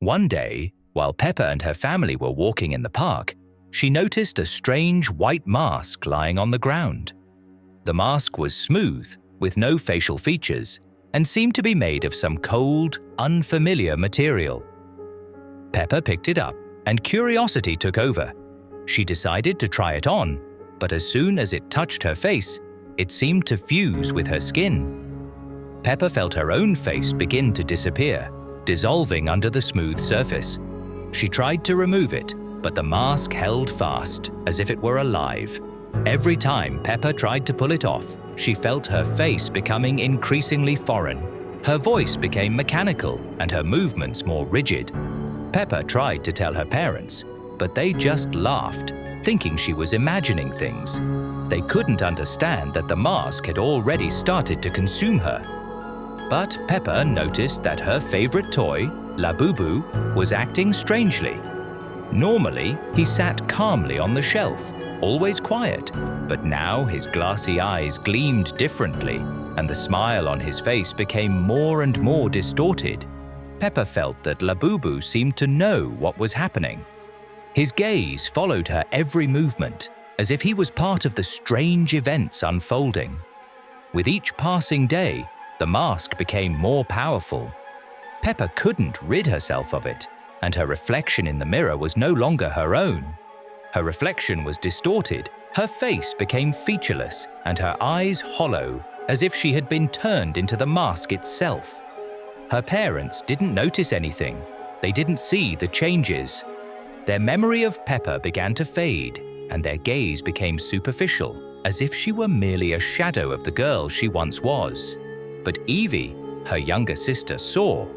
One day, while Peppa and her family were walking in the park, she noticed a strange white mask lying on the ground. The mask was smooth, with no facial features, and seemed to be made of some cold, unfamiliar material. Peppa picked it up, and curiosity took over. She decided to try it on, but as soon as it touched her face, it seemed to fuse with her skin. Peppa felt her own face begin to disappear, dissolving under the smooth surface. She tried to remove it, but the mask held fast, as if it were alive. Every time Peppa tried to pull it off, she felt her face becoming increasingly foreign. Her voice became mechanical and her movements more rigid. Peppa tried to tell her parents, but they just laughed, thinking she was imagining things. They couldn't understand that the mask had already started to consume her. But Peppa noticed that her favorite toy, Labubu, was acting strangely. Normally, he sat calmly on the shelf, always quiet, but now his glassy eyes gleamed differently, and the smile on his face became more and more distorted. Peppa felt that Labubu seemed to know what was happening. His gaze followed her every movement, as if he was part of the strange events unfolding. With each passing day, the mask became more powerful. Peppa couldn't rid herself of it, and her reflection in the mirror was no longer her own. Her reflection was distorted, her face became featureless, and her eyes hollow, as if she had been turned into the mask itself. Her parents didn't notice anything. They didn't see the changes. Their memory of Peppa began to fade, and their gaze became superficial, as if she were merely a shadow of the girl she once was. But Evie, her younger sister, saw.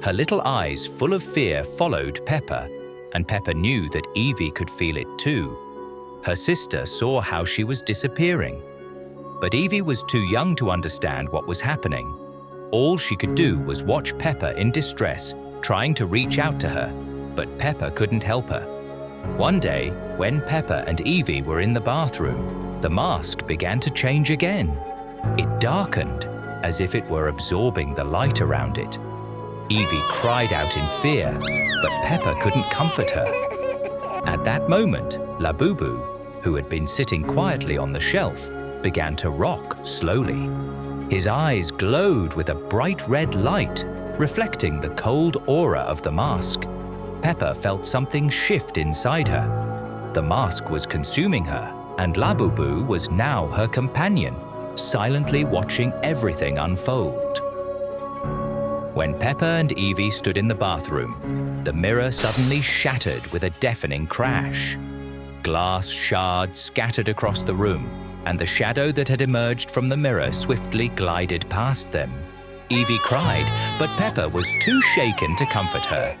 Her little eyes full of fear followed Peppa, and Peppa knew that Evie could feel it too. Her sister saw how she was disappearing. But Evie was too young to understand what was happening. All she could do was watch Peppa in distress, trying to reach out to her, but Peppa couldn't help her. One day, when Peppa and Evie were in the bathroom, the mask began to change again. It darkened, as if it were absorbing the light around it. Evie cried out in fear, but Peppa couldn't comfort her. At that moment, Labubu, who had been sitting quietly on the shelf, began to rock slowly. His eyes glowed with a bright red light, reflecting the cold aura of the mask. Peppa felt something shift inside her. The mask was consuming her, and Labubu was now her companion, silently watching everything unfold. When Peppa and Evie stood in the bathroom, the mirror suddenly shattered with a deafening crash. Glass shards scattered across the room, and the shadow that had emerged from the mirror swiftly glided past them. Evie cried, but Peppa was too shaken to comfort her.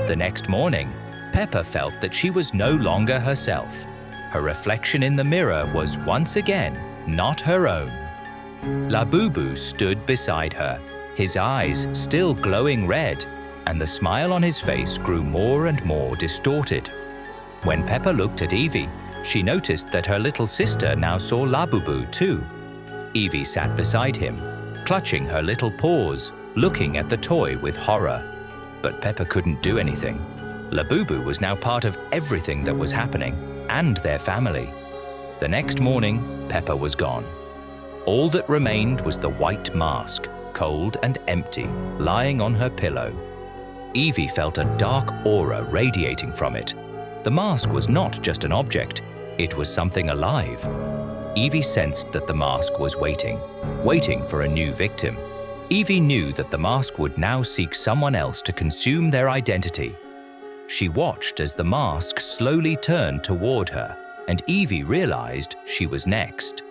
The next morning, Peppa felt that she was no longer herself. Her reflection in the mirror was once again not her own. Labubu stood beside her, his eyes still glowing red, and the smile on his face grew more and more distorted. When Peppa looked at Evie, she noticed that her little sister now saw Labubu too. Evie sat beside him, clutching her little paws, looking at the toy with horror. But Peppa couldn't do anything. Labubu was now part of everything that was happening, and their family. The next morning, Peppa was gone. All that remained was the white mask, cold and empty, lying on her pillow. Evie felt a dark aura radiating from it. The mask was not just an object, it was something alive. Evie sensed that the mask was waiting for a new victim. Evie knew that the mask would now seek someone else to consume their identity. She watched as the mask slowly turned toward her, and Evie realized she was next.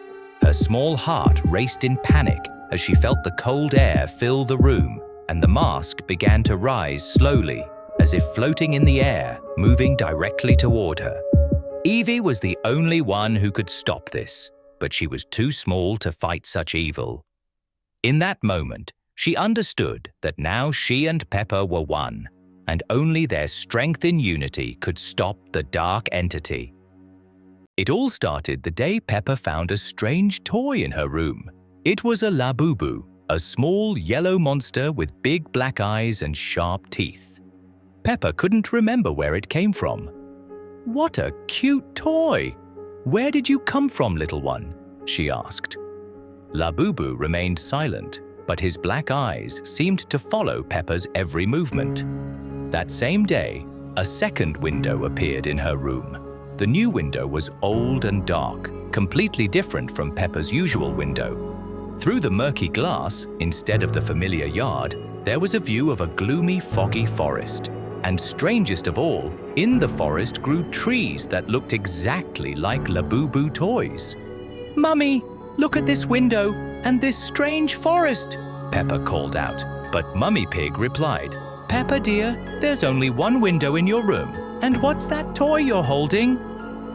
Her small heart raced in panic as she felt the cold air fill the room, and the mask began to rise slowly, as if floating in the air, moving directly toward her. Evie was the only one who could stop this, but she was too small to fight such evil. In that moment, she understood that now she and Peppa were one, and only their strength in unity could stop the dark entity. It all started the day Peppa found a strange toy in her room. It was a Labubu, a small yellow monster with big black eyes and sharp teeth. Peppa couldn't remember where it came from. "What a cute toy! Where did you come from, little one?" she asked. Labubu remained silent, but his black eyes seemed to follow Peppa's every movement. That same day, a second window appeared in her room. The new window was old and dark, completely different from Peppa's usual window. Through the murky glass, instead of the familiar yard, there was a view of a gloomy, foggy forest. And strangest of all, in the forest grew trees that looked exactly like Labubu toys. "Mummy, look at this window and this strange forest," Peppa called out. But Mummy Pig replied, "Peppa dear, there's only one window in your room. And what's that toy you're holding?"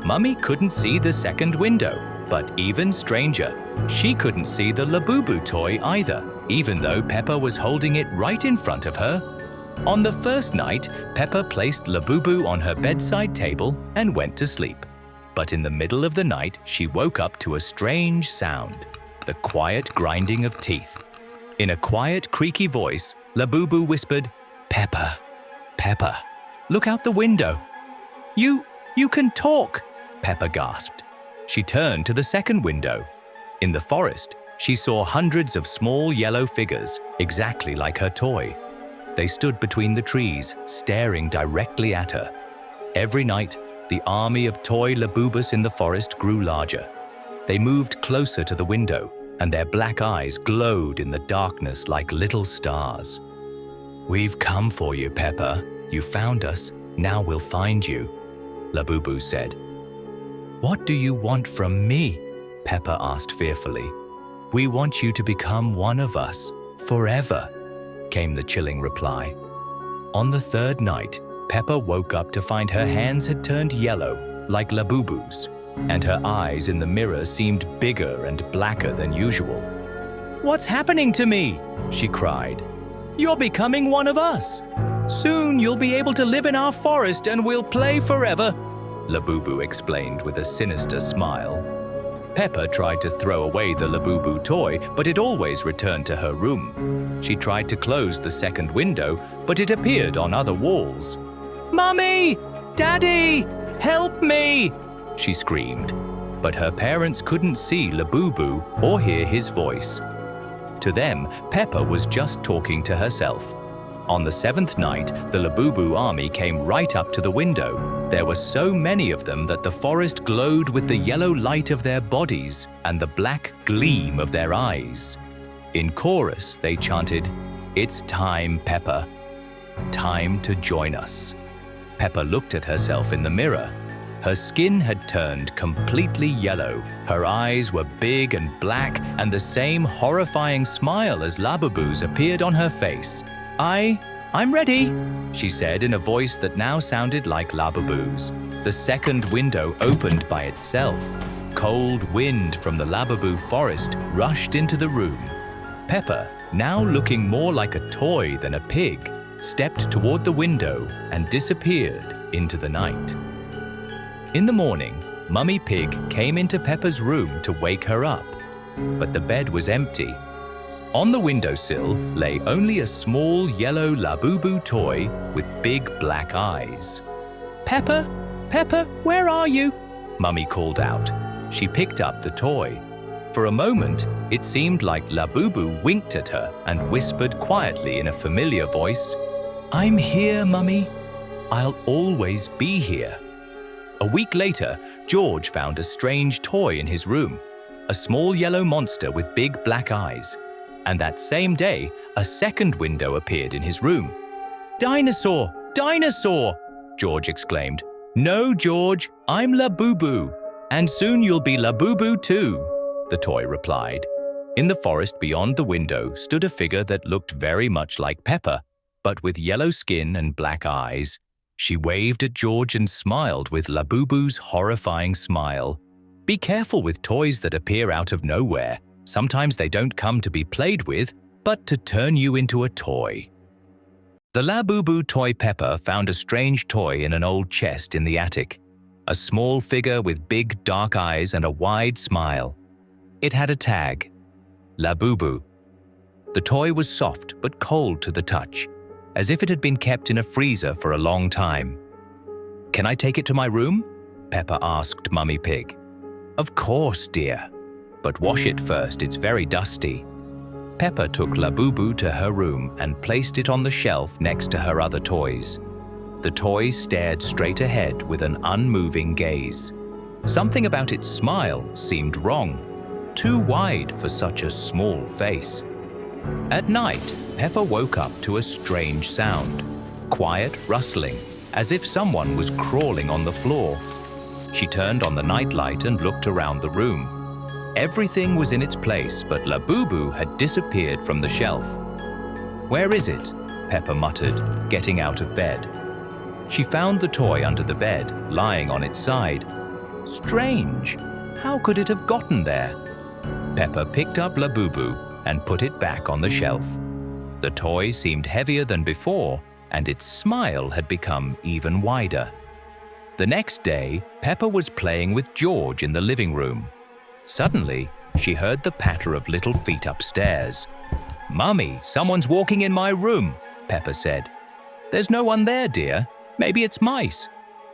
Mummy couldn't see the second window, but even stranger, she couldn't see the Labubu toy either, even though Peppa was holding it right in front of her. On the first night, Peppa placed Labubu on her bedside table and went to sleep. But in the middle of the night, she woke up to a strange sound, the quiet grinding of teeth. In a quiet, creaky voice, Labubu whispered, "Peppa, Peppa, look out the window." You can talk," Peppa gasped. She turned to the second window. In the forest, she saw hundreds of small yellow figures, exactly like her toy. They stood between the trees, staring directly at her. Every night, the army of toy Labubus in the forest grew larger. They moved closer to the window, and their black eyes glowed in the darkness like little stars. "We've come for you, Peppa. You found us. Now we'll find you," Labubu said. "What do you want from me?" Peppa asked fearfully. "We want you to become one of us, forever," came the chilling reply. On the third night, Peppa woke up to find her hands had turned yellow, like Labubu's, and her eyes in the mirror seemed bigger and blacker than usual. "What's happening to me?" she cried. "You're becoming one of us. Soon you'll be able to live in our forest and we'll play forever," Labubu explained with a sinister smile. Peppa tried to throw away the Labubu toy, but it always returned to her room. She tried to close the second window, but it appeared on other walls. "Mummy! Daddy! Help me!" she screamed. But her parents couldn't see Labubu or hear his voice. To them, Peppa was just talking to herself. On the seventh night, the Labubu army came right up to the window. There were so many of them that the forest glowed with the yellow light of their bodies and the black gleam of their eyes. In chorus, they chanted, "It's time, Peppa. Time to join us." Peppa looked at herself in the mirror. Her skin had turned completely yellow. Her eyes were big and black, and the same horrifying smile as Labubu's appeared on her face. I'm ready," she said in a voice that now sounded like Labubu's. The second window opened by itself. Cold wind from the Labubu forest rushed into the room. Peppa, now looking more like a toy than a pig, stepped toward the window and disappeared into the night. In the morning, Mummy Pig came into Peppa's room to wake her up, but the bed was empty. On the windowsill lay only a small yellow Labubu toy with big black eyes. "Peppa, Peppa, where are you?" Mummy called out. She picked up the toy. For a moment, it seemed like Labubu winked at her and whispered quietly in a familiar voice, "I'm here, Mummy. I'll always be here." A week later, George found a strange toy in his room, a small yellow monster with big black eyes. And that same day, a second window appeared in his room. "Dinosaur! Dinosaur!" George exclaimed. "No, George, I'm Labubu, and soon you'll be Labubu too," the toy replied. In the forest beyond the window stood a figure that looked very much like Peppa, but with yellow skin and black eyes. She waved at George and smiled with Labubu's horrifying smile. Be careful with toys that appear out of nowhere. Sometimes they don't come to be played with, but to turn you into a toy. The Labubu toy Peppa found a strange toy in an old chest in the attic. A small figure with big dark eyes and a wide smile. It had a tag, Labubu. The toy was soft but cold to the touch. as if it had been kept in a freezer for a long time. "Can I take it to my room?" Peppa asked Mummy Pig. "Of course, dear. But wash it first, it's very dusty." Peppa took Labubu to her room and placed it on the shelf next to her other toys. The toy stared straight ahead with an unmoving gaze. Something about its smile seemed wrong, too wide for such a small face. At night, Peppa woke up to a strange sound, quiet rustling, as if someone was crawling on the floor. She turned on the nightlight and looked around the room. Everything was in its place, but Labubu had disappeared from the shelf. "Where is it?" Peppa muttered, getting out of bed. She found the toy under the bed, lying on its side. Strange! How could it have gotten there? Peppa picked up Labubu and put it back on the shelf. The toy seemed heavier than before, and its smile had become even wider. The next day, Peppa was playing with George in the living room. Suddenly, she heard the patter of little feet upstairs. "Mummy, someone's walking in my room," Peppa said. "There's no one there, dear. Maybe it's mice."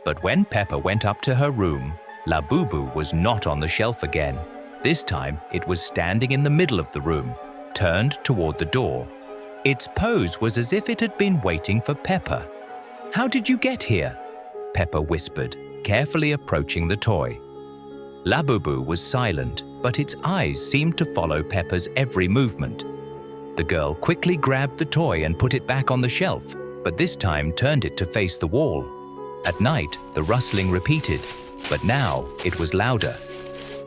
But when Peppa went up to her room, Labubu was not on the shelf again. This time, it was standing in the middle of the room, turned toward the door. Its pose was as if it had been waiting for Peppa. "How did you get here?" Peppa whispered, carefully approaching the toy. Labubu was silent, but its eyes seemed to follow Peppa's every movement. The girl quickly grabbed the toy and put it back on the shelf, but this time turned it to face the wall. At night, the rustling repeated, but now it was louder.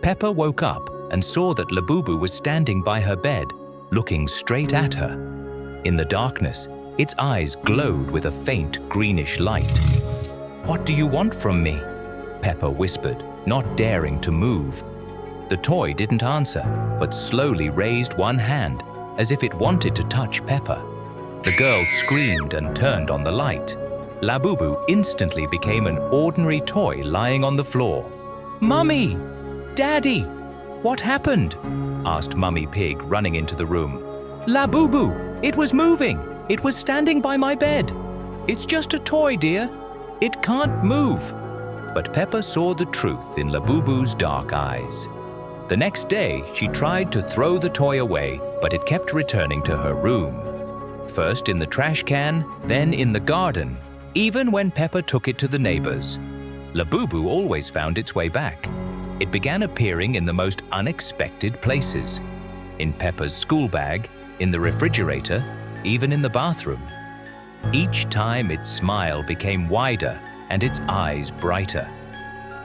Peppa woke up and saw that Labubu was standing by her bed, looking straight at her. In the darkness, its eyes glowed with a faint greenish light. "What do you want from me?" Peppa whispered, not daring to move. The toy didn't answer, but slowly raised one hand, as if it wanted to touch Peppa. The girl screamed and turned on the light. Labubu instantly became an ordinary toy lying on the floor. "Mummy! Daddy! What happened?" asked Mummy Pig, running into the room. "Labubu! It was moving! It was standing by my bed! It's just a toy, dear. It can't move." But Peppa saw the truth in Labubu's dark eyes. The next day, she tried to throw the toy away, but it kept returning to her room. First in the trash can, then in the garden, even when Peppa took it to the neighbors. Labubu always found its way back. It began appearing in the most unexpected places. In Peppa's school bag, in the refrigerator, even in the bathroom. Each time its smile became wider and its eyes brighter.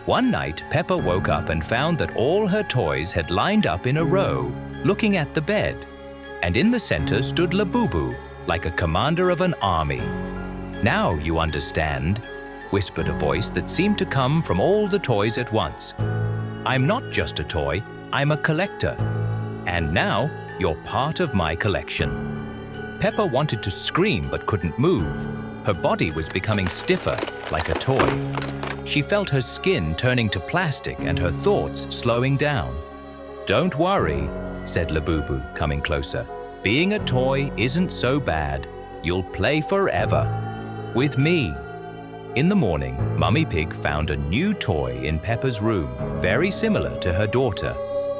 One night, Peppa woke up and found that all her toys had lined up in a row, looking at the bed. And in the center stood Labubu, like a commander of an army. "Now you understand," whispered a voice that seemed to come from all the toys at once. "I'm not just a toy, I'm a collector. And now you're part of my collection." Peppa wanted to scream but couldn't move. Her body was becoming stiffer, like a toy. She felt her skin turning to plastic and her thoughts slowing down. "Don't worry," said Labubu, coming closer. "Being a toy isn't so bad. You'll play forever. With me." In the morning, Mummy Pig found a new toy in Peppa's room, very similar to her daughter.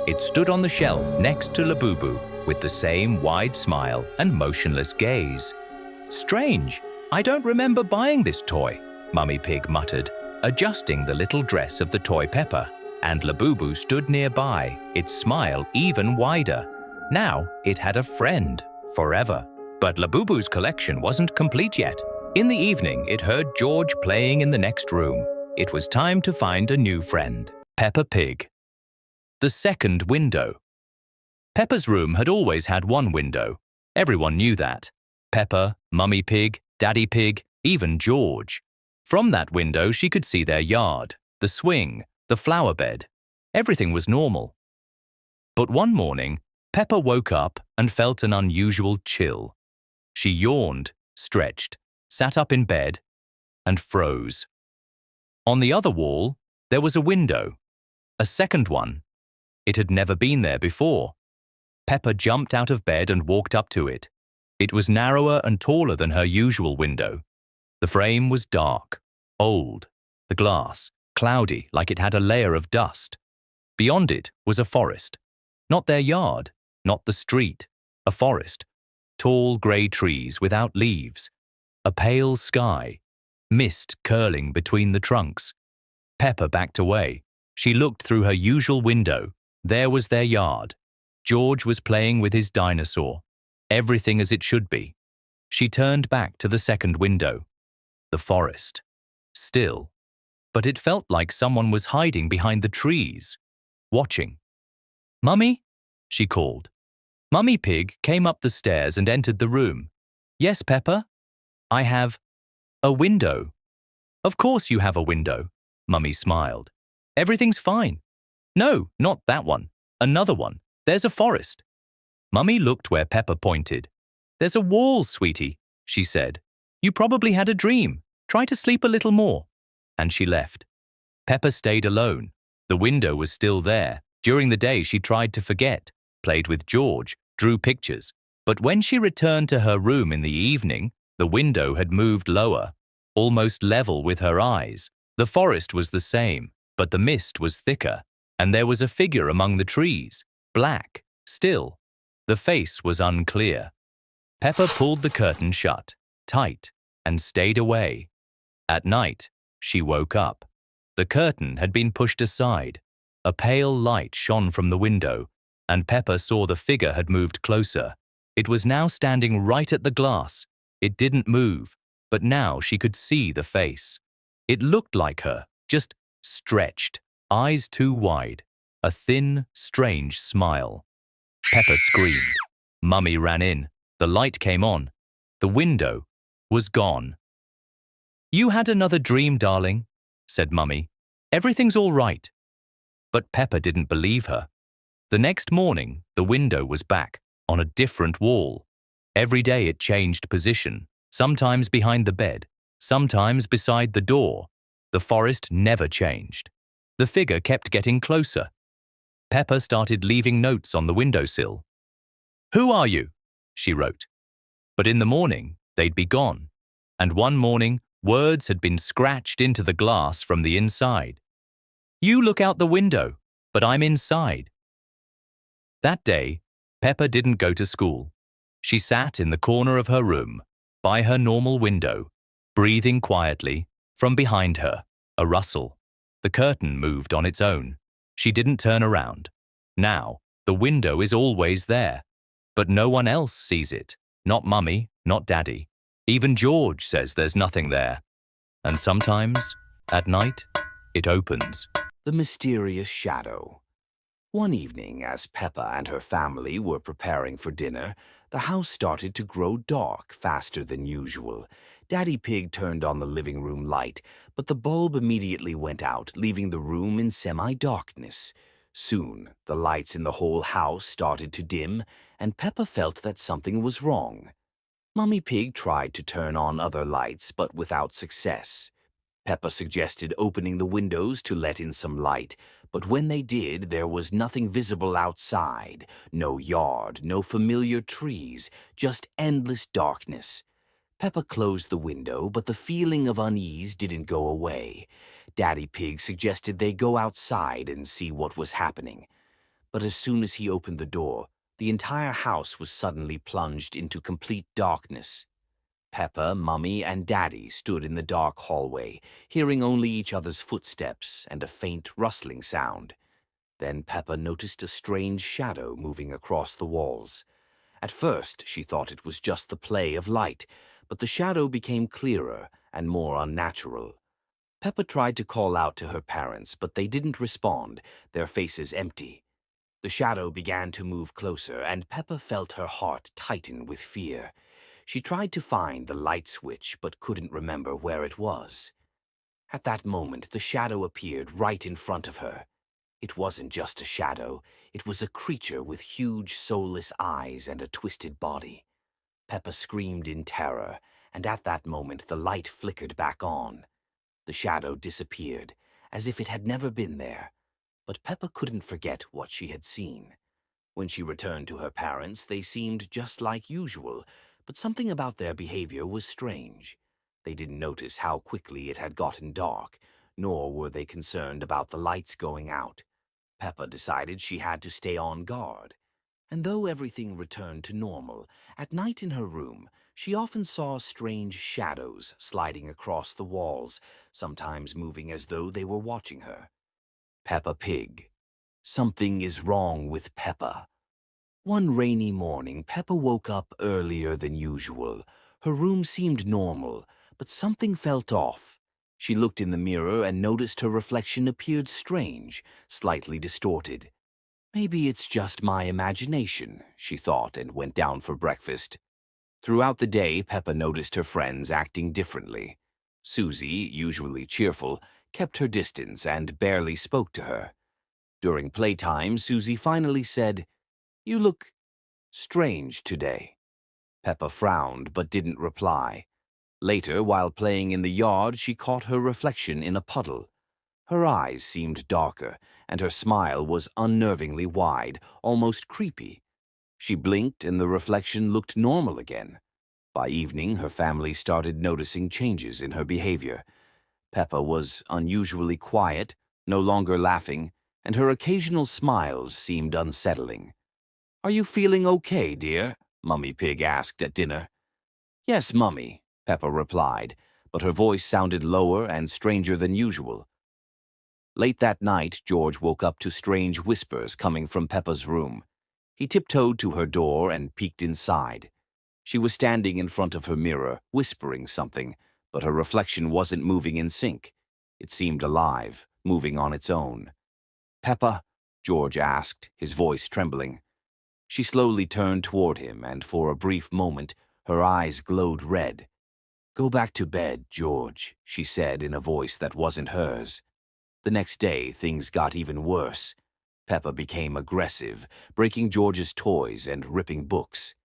It stood on the shelf next to Labubu, with the same wide smile and motionless gaze. "Strange, I don't remember buying this toy," Mummy Pig muttered, adjusting the little dress of the toy Peppa, and Labubu stood nearby, its smile even wider. Now it had a friend, forever. But Labubu's collection wasn't complete yet. In the evening, it heard George playing in the next room. It was time to find a new friend. Peppa Pig. The second window. Peppa's room had always had one window. Everyone knew that. Peppa, Mummy Pig, Daddy Pig, even George. From that window, she could see their yard, the swing, the flower bed. Everything was normal. But one morning, Peppa woke up and felt an unusual chill. She yawned, stretched, sat up in bed, and froze. On the other wall, there was a window, a second one. It had never been there before. Peppa jumped out of bed and walked up to it. It was narrower and taller than her usual window. The frame was dark, old, the glass cloudy like it had a layer of dust. Beyond it was a forest. Not their yard, not the street, a forest. Tall grey trees without leaves. A pale sky. Mist curling between the trunks. Peppa backed away. She looked through her usual window. There was their yard. George was playing with his dinosaur. Everything as it should be. She turned back to the second window. The forest. Still. But it felt like someone was hiding behind the trees, watching. "Mummy?" she called. Mummy Pig came up the stairs and entered the room. "Yes, Peppa? I have a window." "Of course you have a window," Mummy smiled. "Everything's fine." "No, not that one. Another one. There's a forest." Mummy looked where Peppa pointed. "There's a wall, sweetie," she said. "You probably had a dream. Try to sleep a little more." And she left. Peppa stayed alone. The window was still there. During the day she tried to forget, played with George, drew pictures. But when she returned to her room in the evening, the window had moved lower, almost level with her eyes. The forest was the same, but the mist was thicker, and there was a figure among the trees, black, still. The face was unclear. Peppa pulled the curtain shut, tight, and stayed away. At night, she woke up. The curtain had been pushed aside. A pale light shone from the window, and Peppa saw the figure had moved closer. It was now standing right at the glass. It didn't move, but now she could see the face. It looked like her, just stretched, eyes too wide, a thin, strange smile. Peppa screamed. Mummy ran in. The light came on. The window was gone. "You had another dream, darling," said Mummy. "Everything's all right." But Peppa didn't believe her. The next morning, the window was back, on a different wall. Every day it changed position, sometimes behind the bed, sometimes beside the door. The forest never changed. The figure kept getting closer. Peppa started leaving notes on the windowsill. "Who are you?" she wrote. But in the morning, they'd be gone. And one morning, words had been scratched into the glass from the inside. "You look out the window, but I'm inside." That day, Peppa didn't go to school. She sat in the corner of her room, by her normal window, breathing quietly. From behind her, a rustle. The curtain moved on its own. She didn't turn around. Now, the window is always there. But no one else sees it. Not Mummy, not Daddy. Even George says there's nothing there. And sometimes, at night, it opens. The Mysterious Shadow. One evening, as Peppa and her family were preparing for dinner, the house started to grow dark faster than usual. Daddy Pig turned on the living room light, but the bulb immediately went out, leaving the room in semi-darkness. Soon, the lights in the whole house started to dim, and Peppa felt that something was wrong. Mummy Pig tried to turn on other lights, but without success. Peppa suggested opening the windows to let in some light, but when they did, there was nothing visible outside. No yard, no familiar trees, just endless darkness. Peppa closed the window, but the feeling of unease didn't go away. Daddy Pig suggested they go outside and see what was happening. But as soon as he opened the door, the entire house was suddenly plunged into complete darkness. Peppa, Mummy, and Daddy stood in the dark hallway, hearing only each other's footsteps and a faint rustling sound. Then Peppa noticed a strange shadow moving across the walls. At first, she thought it was just the play of light, but the shadow became clearer and more unnatural. Peppa tried to call out to her parents, but they didn't respond, their faces empty. The shadow began to move closer, and Peppa felt her heart tighten with fear. She tried to find the light switch, but couldn't remember where it was. At that moment, the shadow appeared right in front of her. It wasn't just a shadow. It was a creature with huge, soulless eyes and a twisted body. Peppa screamed in terror, and at that moment, the light flickered back on. The shadow disappeared, as if it had never been there. But Peppa couldn't forget what she had seen. When she returned to her parents, they seemed just like usual, but something about their behavior was strange. They didn't notice how quickly it had gotten dark, nor were they concerned about the lights going out. Peppa decided she had to stay on guard. And though everything returned to normal, at night in her room, she often saw strange shadows sliding across the walls, sometimes moving as though they were watching her. Peppa Pig. Something is wrong with Peppa. One rainy morning, Peppa woke up earlier than usual. Her room seemed normal, but something felt off. She looked in the mirror and noticed her reflection appeared strange, slightly distorted. Maybe it's just my imagination, she thought, and went down for breakfast. Throughout the day, Peppa noticed her friends acting differently. Susie, usually cheerful, kept her distance and barely spoke to her. During playtime, Susie finally said, "You look strange today." Peppa frowned but didn't reply. Later, while playing in the yard, she caught her reflection in a puddle. Her eyes seemed darker, and her smile was unnervingly wide, almost creepy. She blinked and the reflection looked normal again. By evening, her family started noticing changes in her behavior. Peppa was unusually quiet, no longer laughing, and her occasional smiles seemed unsettling. "Are you feeling okay, dear?" Mummy Pig asked at dinner. "Yes, Mummy," Peppa replied, but her voice sounded lower and stranger than usual. Late that night, George woke up to strange whispers coming from Peppa's room. He tiptoed to her door and peeked inside. She was standing in front of her mirror, whispering something, but her reflection wasn't moving in sync. It seemed alive, moving on its own. "Peppa?" George asked, his voice trembling. She slowly turned toward him, and for a brief moment, her eyes glowed red. "Go back to bed, George," she said in a voice that wasn't hers. The next day, things got even worse. Peppa became aggressive, breaking George's toys and ripping books.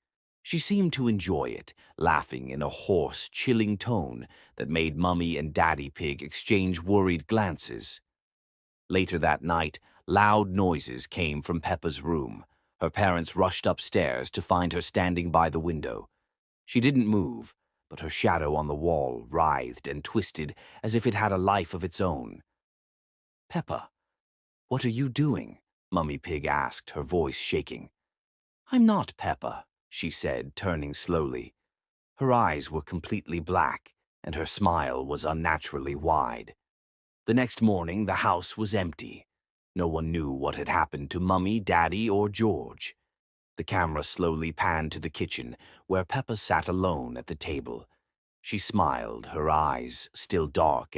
She seemed to enjoy it, laughing in a hoarse, chilling tone that made Mummy and Daddy Pig exchange worried glances. Later that night, loud noises came from Peppa's room. Her parents rushed upstairs to find her standing by the window. She didn't move, but her shadow on the wall writhed and twisted as if it had a life of its own. "Peppa, what are you doing?" Mummy Pig asked, her voice shaking. "I'm not Peppa," she said, turning slowly. Her eyes were completely black, and her smile was unnaturally wide. The next morning, the house was empty. No one knew what had happened to Mummy, Daddy, or George. The camera slowly panned to the kitchen, where Peppa sat alone at the table. She smiled, her eyes still dark